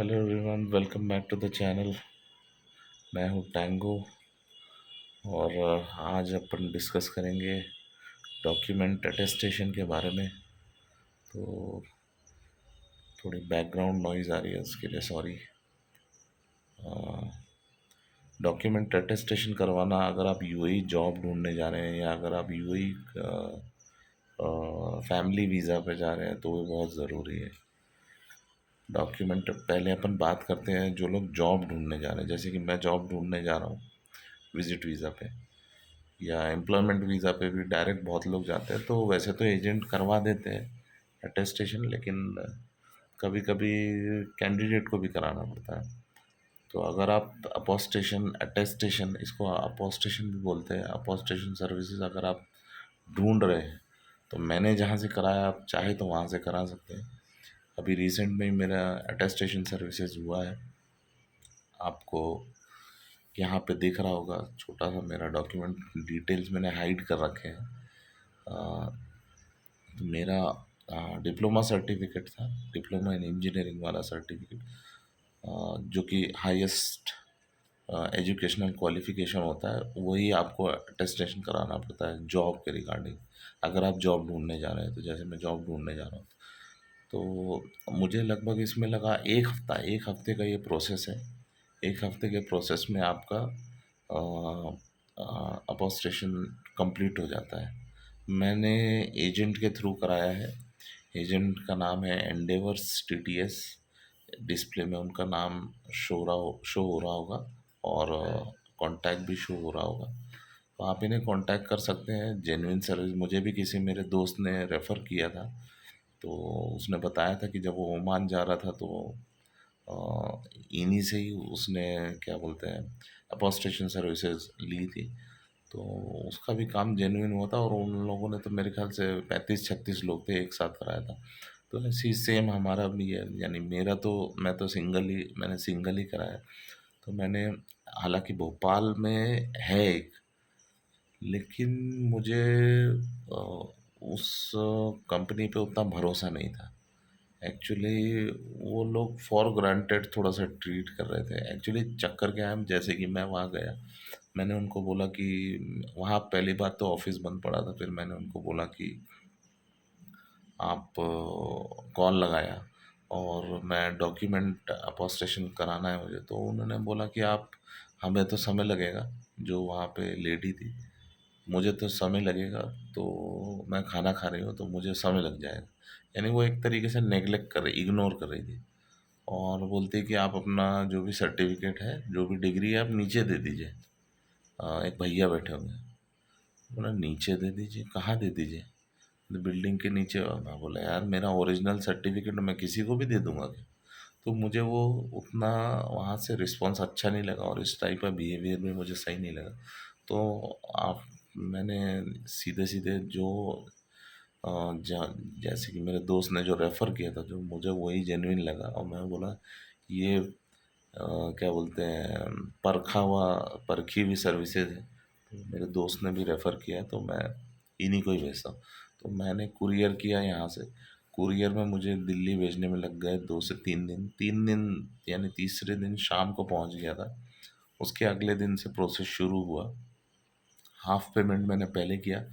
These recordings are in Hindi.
Hello everyone, welcome back to the channel. मैं हूँ टैंगो और आज अपन डिस्कस करेंगे डॉक्यूमेंट अटेस्टेशन के बारे में। तो थोड़ी बैकग्राउंड नॉइज़ आ रही है, उसके लिए सॉरी। डॉक्यूमेंट अटेस्टेशन करवाना, अगर आप यूएई जॉब ढूंढने जा रहे हैं या अगर आप यूएई फैमिली वीज़ा पे जा रहे हैं तो वो बहुत ज़रूरी है। डॉक्यूमेंट पहले अपन बात करते हैं जो लोग जॉब ढूंढने जा रहे हैं, जैसे कि मैं जॉब ढूंढने जा रहा हूँ विजिट वीज़ा पे या एम्प्लॉयमेंट वीज़ा पे भी डायरेक्ट बहुत लोग जाते हैं। तो वैसे तो एजेंट करवा देते हैं अटेस्टेशन, लेकिन कभी कभी कैंडिडेट को भी कराना पड़ता है। तो अगर आप अपोस्टेशन अटेस्टेशन, इसको अपोस्टेशन भी बोलते हैं, अपोस्टेशन सर्विसेज अगर आप ढूंढ रहे हैं तो मैंने जहाँ से कराया, आप चाहे तो वहाँ से करा सकते हैं। अभी रिसेंट में ही मेरा अटेस्टेशन सर्विसेज हुआ है। आपको यहाँ पे दिख रहा होगा छोटा सा मेरा डॉक्यूमेंट डिटेल्स मैंने हाइड कर रखे हैं। तो मेरा डिप्लोमा सर्टिफिकेट था, डिप्लोमा इन इंजीनियरिंग वाला सर्टिफिकेट, जो कि हाईएस्ट एजुकेशनल क्वालिफिकेशन होता है, वही आपको अटेस्टेशन कराना पड़ता है जॉब के रिगार्डिंग। अगर आप जॉब ढूंढने जा रहे हैं, तो जैसे मैं जॉब ढूंढने जा रहा हूँ तो मुझे लगभग इसमें लगा एक हफ़्ता। एक हफ़्ते का ये प्रोसेस है। एक हफ़्ते के प्रोसेस में आपका अपोस्टेशन कंप्लीट हो जाता है। मैंने एजेंट के थ्रू कराया है। एजेंट का नाम है एंडेवर्स टीटीएस। डिस्प्ले में उनका नाम शो हो रहा होगा और कांटेक्ट भी शो हो रहा होगा। तो आप इन्हें कांटेक्ट कर सकते हैं। जेन्युइन सर्विस, मुझे भी किसी मेरे दोस्त ने रेफ़र किया था, तो उसने बताया था कि जब वो ओमान जा रहा था तो इन्हीं से ही उसने क्या बोलते हैं अपोस्टेशन सर्विसेज ली थी। तो उसका भी काम जेन्युइन हुआ था और उन लोगों ने तो मेरे ख्याल से 35-36 लोग थे, एक साथ कराया था। तो ऐसी सेम हमारा भी है, यानी मेरा तो मैंने सिंगल ही कराया। तो मैंने, हालांकि भोपाल में है एक, लेकिन मुझे उस कंपनी पे उतना भरोसा नहीं था। एक्चुअली वो लोग फॉर ग्रांटेड थोड़ा सा ट्रीट कर रहे थे। एक्चुअली चक्कर क्या है, जैसे कि मैं वहाँ गया, मैंने उनको बोला कि वहाँ पहली बात तो ऑफिस बंद पड़ा था। फिर मैंने उनको बोला कि आप कॉल लगाया और मैं डॉक्यूमेंट अपोस्टेशन कराना है मुझे। तो उन्होंने बोला कि आप, हमें तो समय लगेगा, जो वहाँ पे लेडी थी, मुझे तो समय लगेगा, तो मैं खाना खा रही हूँ तो मुझे समय लग जाएगा। यानी वो एक तरीके से नेगलेक्ट कर रही, इग्नोर कर रही थी और बोलती कि आप अपना जो भी सर्टिफिकेट है, जो भी डिग्री है, आप नीचे दे दीजिए। एक भैया बैठे होंगे, बोला नीचे दे दीजिए, कहाँ दे दीजिए? बिल्डिंग के नीचे। मैं बोला यार, मेरा ओरिजिनल सर्टिफिकेट मैं किसी को भी दे दूंगा क्या? तो मुझे वो उतना वहाँ से रिस्पॉन्स अच्छा नहीं लगा और इस टाइप का बिहेवियर भी मुझे सही नहीं लगा। तो आप मैंने सीधे सीधे जो अ, जैसे कि मेरे दोस्त ने जो रेफ़र किया था, जो मुझे वही जेन्युइन लगा, और मैं बोला ये क्या बोलते हैं, परखी हुई सर्विसेज है। तो मेरे दोस्त ने भी रेफ़र किया, तो मैं इन्हीं को ही भेजता हूँ। तो मैंने कुरियर किया यहाँ से। कुरियर में मुझे दिल्ली भेजने में लग गए 2 से 3 दिन। 3 दिन यानी तीसरे दिन शाम को पहुँच गया था। उसके अगले दिन से प्रोसेस शुरू हुआ। हाफ़ पेमेंट मैंने पहले किया,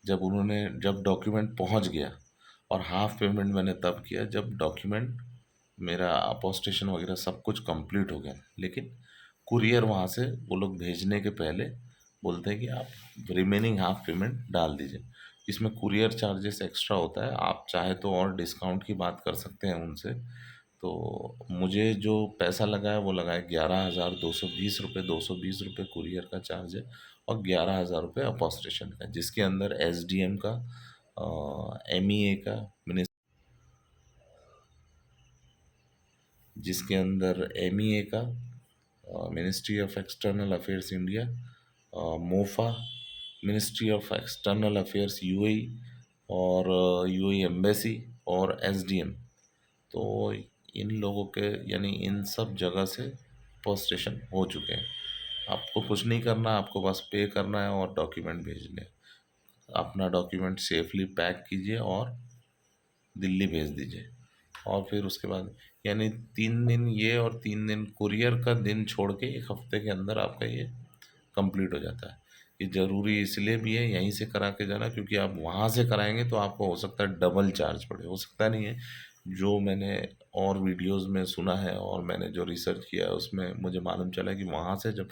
जब डॉक्यूमेंट पहुँच गया, और हाफ़ पेमेंट मैंने तब किया जब डॉक्यूमेंट मेरा अपोस्टेशन वगैरह सब कुछ कंप्लीट हो गया। लेकिन कुरियर वहाँ से वो लोग भेजने के पहले बोलते हैं कि आप रिमेनिंग हाफ़ पेमेंट डाल दीजिए। इसमें कुरियर चार्जेस एक्स्ट्रा होता है, आप चाहे तो और डिस्काउंट की बात कर सकते हैं उनसे। तो मुझे जो पैसा लगा है वो लगा है 11,220 रुपये। 220 रुपये कुरियर का चार्ज है और 11,000 रुपये अपोस्टेशन का, जिसके अंदर एसडीएम का, एमईए का, जिसके अंदर एमईए का, ministry of external affairs India, MOFA, ministry of external affairs UAE, और यूएई एम्बेसी, और एसडीएम। तो इन लोगों के, यानी इन सब जगह से पोस्टेशन हो चुके हैं। आपको कुछ नहीं करना, आपको बस पे करना है और डॉक्यूमेंट भेजने हैं। अपना डॉक्यूमेंट सेफली पैक कीजिए और दिल्ली भेज दीजिए। और फिर उसके बाद यानी 3 दिन ये और 3 दिन कुरियर का दिन छोड़ के 1 हफ्ते के अंदर आपका ये कंप्लीट हो जाता है। ये ज़रूरी इसलिए भी है यहीं से करा के जाना, क्योंकि आप वहाँ से कराएंगे तो आपको हो सकता है डबल चार्ज पड़े, हो सकता नहीं है। जो मैंने और वीडियोस में सुना है और मैंने जो रिसर्च किया है उसमें मुझे मालूम चला है कि वहाँ से जब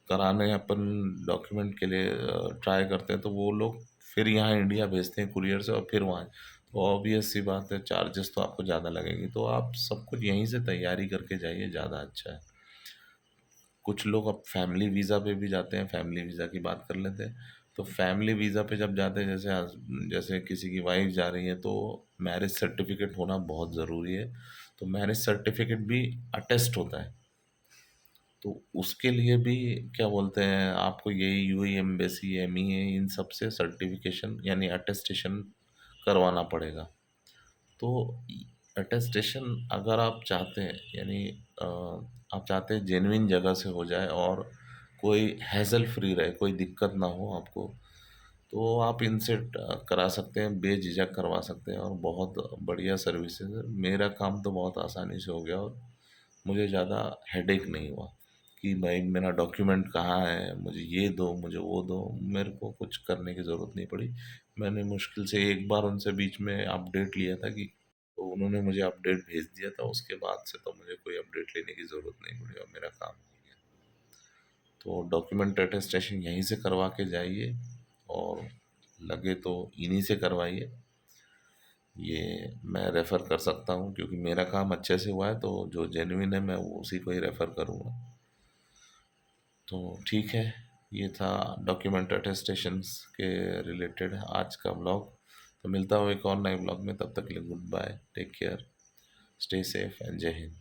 कराने अपन डॉक्यूमेंट के लिए ट्राई करते हैं तो वो लोग फिर यहाँ इंडिया भेजते हैं कुरियर से और फिर वहाँ, तो ऑब्वियस सी बात है चार्जेस तो आपको ज़्यादा लगेंगे, तो आप सब कुछ यहीं से तैयारी करके जाइए, ज़्यादा अच्छा है। कुछ लोग अब फैमिली वीज़ा पे भी जाते हैं, फैमिली वीज़ा की बात कर लेते हैं। तो फैमिली वीज़ा पे जब जाते हैं, जैसे जैसे किसी की वाइफ जा रही है तो मैरिज सर्टिफिकेट होना बहुत ज़रूरी है। तो मैरिज सर्टिफिकेट भी अटेस्ट होता है, तो उसके लिए भी क्या बोलते हैं आपको यही यूएई एम्बेसी, एमईए, इन सब से सर्टिफिकेशन यानी अटेस्टेशन करवाना पड़ेगा। तो अटेस्टेशन अगर आप चाहते हैं यानी अ, आप चाहते हैं जेन्युइन जगह से हो जाए और कोई हैसल फ्री रहे, कोई दिक्कत ना हो आपको, तो आप इनसे करा सकते हैं, बेझिझक करवा सकते हैं और बहुत बढ़िया सर्विसेज है। मेरा काम तो बहुत आसानी से हो गया और मुझे ज़्यादा हेडेक नहीं हुआ कि भाई मेरा डॉक्यूमेंट कहाँ है, मुझे ये दो, मुझे वो दो। मेरे को कुछ करने की ज़रूरत नहीं पड़ी। मैंने मुश्किल से एक बार उनसे बीच में अपडेट लिया था कि, तो उन्होंने मुझे अपडेट भेज दिया था, उसके बाद से तो मुझे कोई अपडेट लेने की ज़रूरत नहीं पड़ी और मेरा काम हो गया। तो डॉक्यूमेंट अटेस्टेशन यहीं से करवा के जाइए और लगे तो इन्हीं से करवाइए। ये मैं रेफ़र कर सकता हूँ क्योंकि मेरा काम अच्छे से हुआ है, तो जो जेन्युइन है मैं वो उसी को ही रेफ़र करूँगा। तो ठीक है, ये था डॉक्यूमेंट अटेस्टेशंस के रिलेटेड आज का व्लॉग। तो मिलता हूँ एक और नए व्लॉग में, तब तक के लिए good bye, take care, stay safe and जय हिंद।